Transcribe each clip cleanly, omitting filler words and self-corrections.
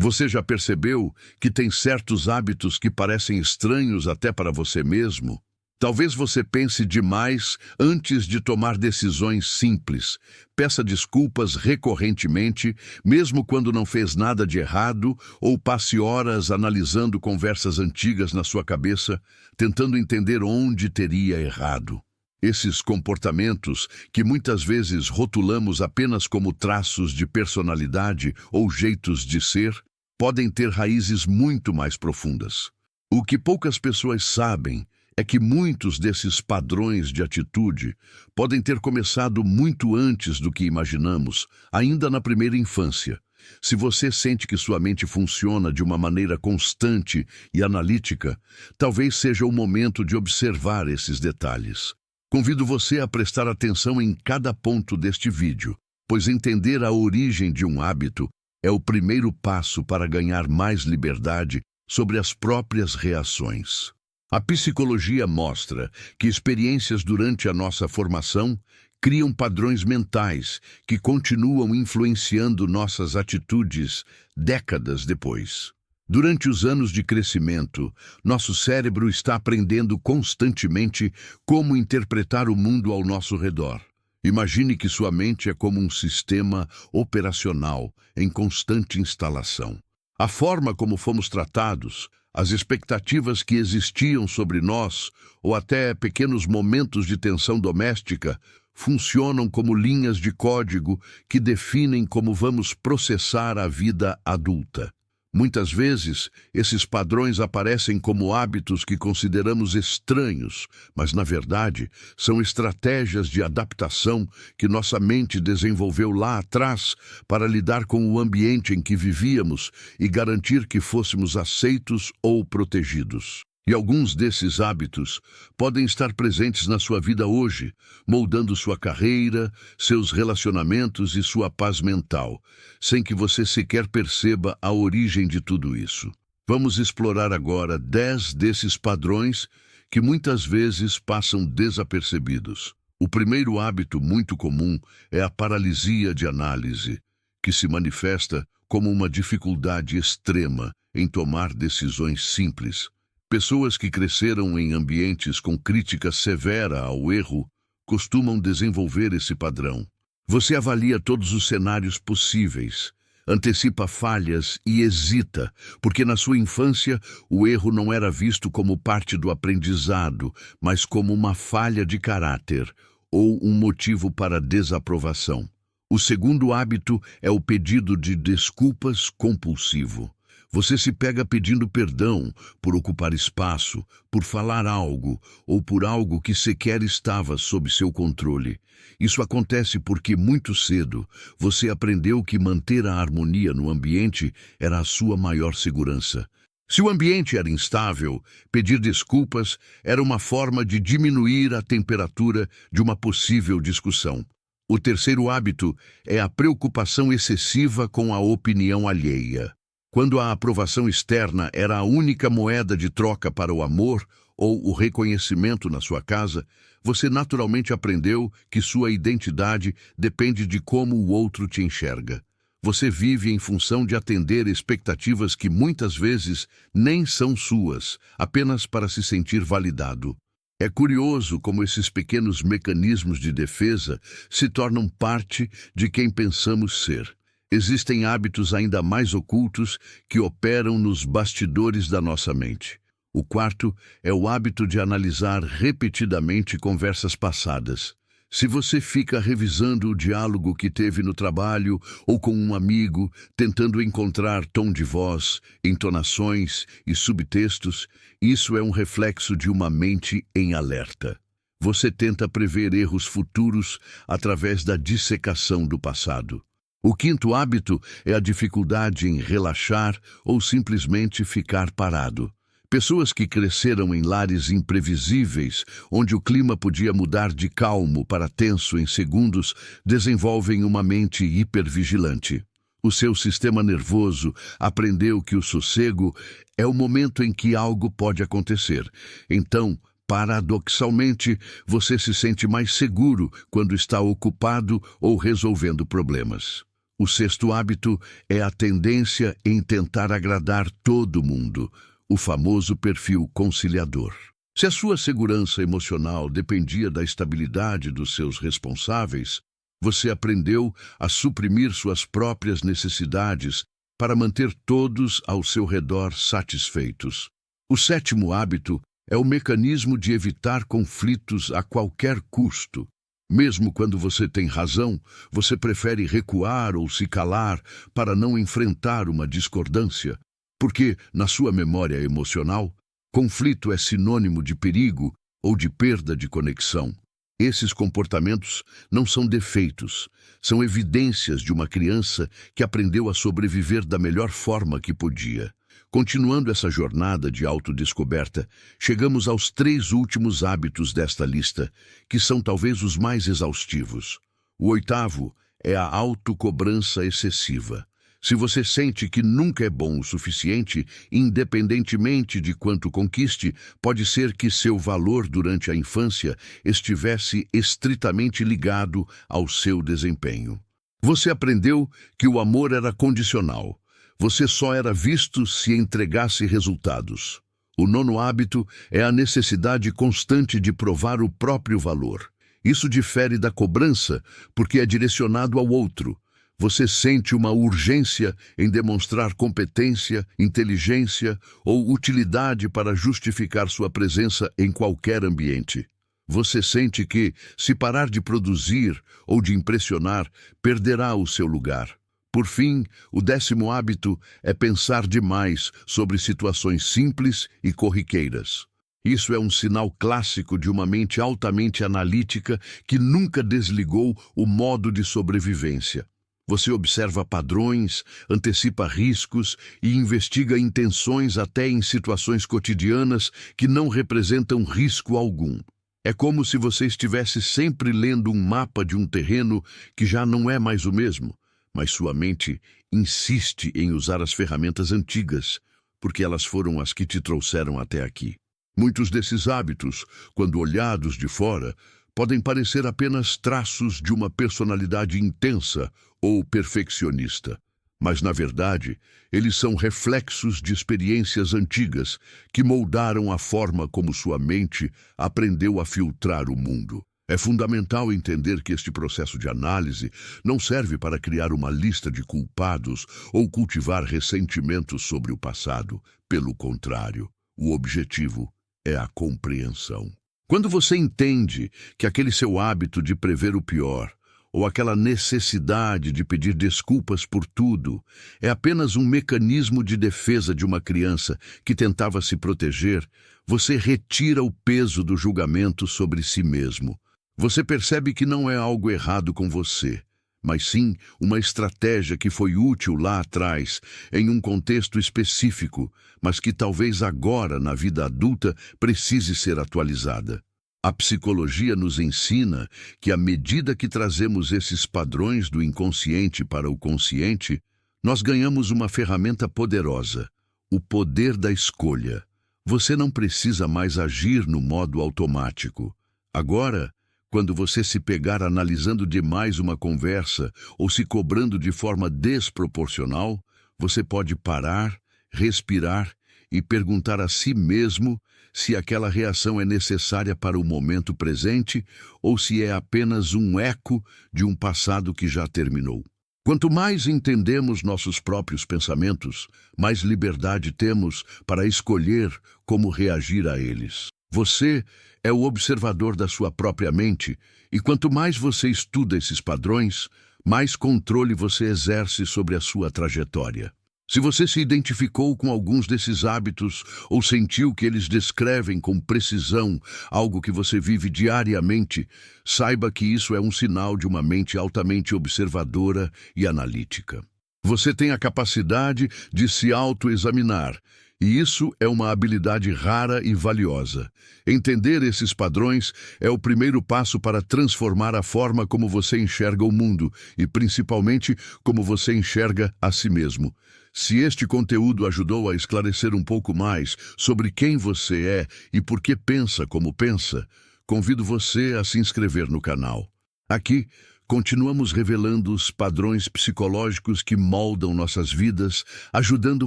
Você já percebeu que tem certos hábitos que parecem estranhos até para você mesmo? Talvez você pense demais antes de tomar decisões simples. Peça desculpas recorrentemente, mesmo quando não fez nada de errado, ou passe horas analisando conversas antigas na sua cabeça, tentando entender onde teria errado. Esses comportamentos, que muitas vezes rotulamos apenas como traços de personalidade ou jeitos de ser, podem ter raízes muito mais profundas. O que poucas pessoas sabem é que muitos desses padrões de atitude podem ter começado muito antes do que imaginamos, ainda na primeira infância. Se você sente que sua mente funciona de uma maneira constante e analítica, talvez seja o momento de observar esses detalhes. Convido você a prestar atenção em cada ponto deste vídeo, pois entender a origem de um hábito é o primeiro passo para ganhar mais liberdade sobre as próprias reações. A psicologia mostra que experiências durante a nossa formação criam padrões mentais que continuam influenciando nossas atitudes décadas depois. Durante os anos de crescimento, nosso cérebro está aprendendo constantemente como interpretar o mundo ao nosso redor. Imagine que sua mente é como um sistema operacional em constante instalação. A forma como fomos tratados, as expectativas que existiam sobre nós, ou até pequenos momentos de tensão doméstica, funcionam como linhas de código que definem como vamos processar a vida adulta. Muitas vezes, esses padrões aparecem como hábitos que consideramos estranhos, mas, na verdade, são estratégias de adaptação que nossa mente desenvolveu lá atrás para lidar com o ambiente em que vivíamos e garantir que fôssemos aceitos ou protegidos. E alguns desses hábitos podem estar presentes na sua vida hoje, moldando sua carreira, seus relacionamentos e sua paz mental, sem que você sequer perceba a origem de tudo isso. Vamos explorar agora 10 desses padrões que muitas vezes passam desapercebidos. O primeiro hábito muito comum é a paralisia de análise, que se manifesta como uma dificuldade extrema em tomar decisões simples. Pessoas que cresceram em ambientes com crítica severa ao erro costumam desenvolver esse padrão. Você avalia todos os cenários possíveis, antecipa falhas e hesita, porque na sua infância o erro não era visto como parte do aprendizado, mas como uma falha de caráter ou um motivo para desaprovação. O segundo hábito é o pedido de desculpas compulsivo. Você se pega pedindo perdão por ocupar espaço, por falar algo ou por algo que sequer estava sob seu controle. Isso acontece porque muito cedo você aprendeu que manter a harmonia no ambiente era a sua maior segurança. Se o ambiente era instável, pedir desculpas era uma forma de diminuir a temperatura de uma possível discussão. O terceiro hábito é a preocupação excessiva com a opinião alheia. Quando a aprovação externa era a única moeda de troca para o amor ou o reconhecimento na sua casa, você naturalmente aprendeu que sua identidade depende de como o outro te enxerga. Você vive em função de atender expectativas que muitas vezes nem são suas, apenas para se sentir validado. É curioso como esses pequenos mecanismos de defesa se tornam parte de quem pensamos ser. Existem hábitos ainda mais ocultos que operam nos bastidores da nossa mente. O quarto é o hábito de analisar repetidamente conversas passadas. Se você fica revisando o diálogo que teve no trabalho ou com um amigo, tentando encontrar tom de voz, entonações e subtextos, isso é um reflexo de uma mente em alerta. Você tenta prever erros futuros através da dissecação do passado. O quinto hábito é a dificuldade em relaxar ou simplesmente ficar parado. Pessoas que cresceram em lares imprevisíveis, onde o clima podia mudar de calmo para tenso em segundos, desenvolvem uma mente hipervigilante. O seu sistema nervoso aprendeu que o sossego é o momento em que algo pode acontecer. Então, paradoxalmente, você se sente mais seguro quando está ocupado ou resolvendo problemas. O sexto hábito é a tendência em tentar agradar todo mundo, o famoso perfil conciliador. Se a sua segurança emocional dependia da estabilidade dos seus responsáveis, você aprendeu a suprimir suas próprias necessidades para manter todos ao seu redor satisfeitos. O sétimo hábito é o mecanismo de evitar conflitos a qualquer custo. Mesmo quando você tem razão, você prefere recuar ou se calar para não enfrentar uma discordância, porque, na sua memória emocional, conflito é sinônimo de perigo ou de perda de conexão. Esses comportamentos não são defeitos, são evidências de uma criança que aprendeu a sobreviver da melhor forma que podia. Continuando essa jornada de autodescoberta, chegamos aos 3 últimos hábitos desta lista, que são talvez os mais exaustivos. O oitavo é a autocobrança excessiva. Se você sente que nunca é bom o suficiente, independentemente de quanto conquiste, pode ser que seu valor durante a infância estivesse estritamente ligado ao seu desempenho. Você aprendeu que o amor era condicional. Você só era visto se entregasse resultados. O nono hábito é a necessidade constante de provar o próprio valor. Isso difere da cobrança, porque é direcionado ao outro. Você sente uma urgência em demonstrar competência, inteligência ou utilidade para justificar sua presença em qualquer ambiente. Você sente que, se parar de produzir ou de impressionar, perderá o seu lugar. Por fim, o 10º hábito é pensar demais sobre situações simples e corriqueiras. Isso é um sinal clássico de uma mente altamente analítica que nunca desligou o modo de sobrevivência. Você observa padrões, antecipa riscos e investiga intenções até em situações cotidianas que não representam risco algum. É como se você estivesse sempre lendo um mapa de um terreno que já não é mais o mesmo. Mas sua mente insiste em usar as ferramentas antigas, porque elas foram as que te trouxeram até aqui. Muitos desses hábitos, quando olhados de fora, podem parecer apenas traços de uma personalidade intensa ou perfeccionista. Mas, na verdade, eles são reflexos de experiências antigas que moldaram a forma como sua mente aprendeu a filtrar o mundo. É fundamental entender que este processo de análise não serve para criar uma lista de culpados ou cultivar ressentimentos sobre o passado. Pelo contrário, o objetivo é a compreensão. Quando você entende que aquele seu hábito de prever o pior, ou aquela necessidade de pedir desculpas por tudo, é apenas um mecanismo de defesa de uma criança que tentava se proteger, você retira o peso do julgamento sobre si mesmo. Você percebe que não é algo errado com você, mas sim uma estratégia que foi útil lá atrás, em um contexto específico, mas que talvez agora, na vida adulta, precise ser atualizada. A psicologia nos ensina que, à medida que trazemos esses padrões do inconsciente para o consciente, nós ganhamos uma ferramenta poderosa, o poder da escolha. Você não precisa mais agir no modo automático. Agora, quando você se pegar analisando demais uma conversa ou se cobrando de forma desproporcional, você pode parar, respirar e perguntar a si mesmo se aquela reação é necessária para o momento presente ou se é apenas um eco de um passado que já terminou. Quanto mais entendemos nossos próprios pensamentos, mais liberdade temos para escolher como reagir a eles. Você é o observador da sua própria mente, e quanto mais você estuda esses padrões, mais controle você exerce sobre a sua trajetória. Se você se identificou com alguns desses hábitos ou sentiu que eles descrevem com precisão algo que você vive diariamente, saiba que isso é um sinal de uma mente altamente observadora e analítica. Você tem a capacidade de se autoexaminar, e isso é uma habilidade rara e valiosa. Entender esses padrões é o primeiro passo para transformar a forma como você enxerga o mundo e, principalmente, como você enxerga a si mesmo. Se este conteúdo ajudou a esclarecer um pouco mais sobre quem você é e por que pensa como pensa, convido você a se inscrever no canal. Aqui, Continuamos revelando os padrões psicológicos que moldam nossas vidas, ajudando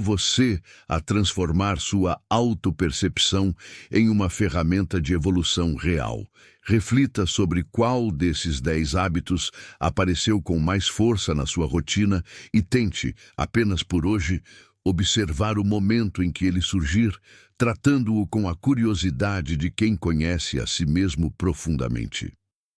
você a transformar sua autopercepção em uma ferramenta de evolução real. Reflita sobre qual desses 10 hábitos apareceu com mais força na sua rotina e tente, apenas por hoje, observar o momento em que ele surgir, tratando-o com a curiosidade de quem conhece a si mesmo profundamente.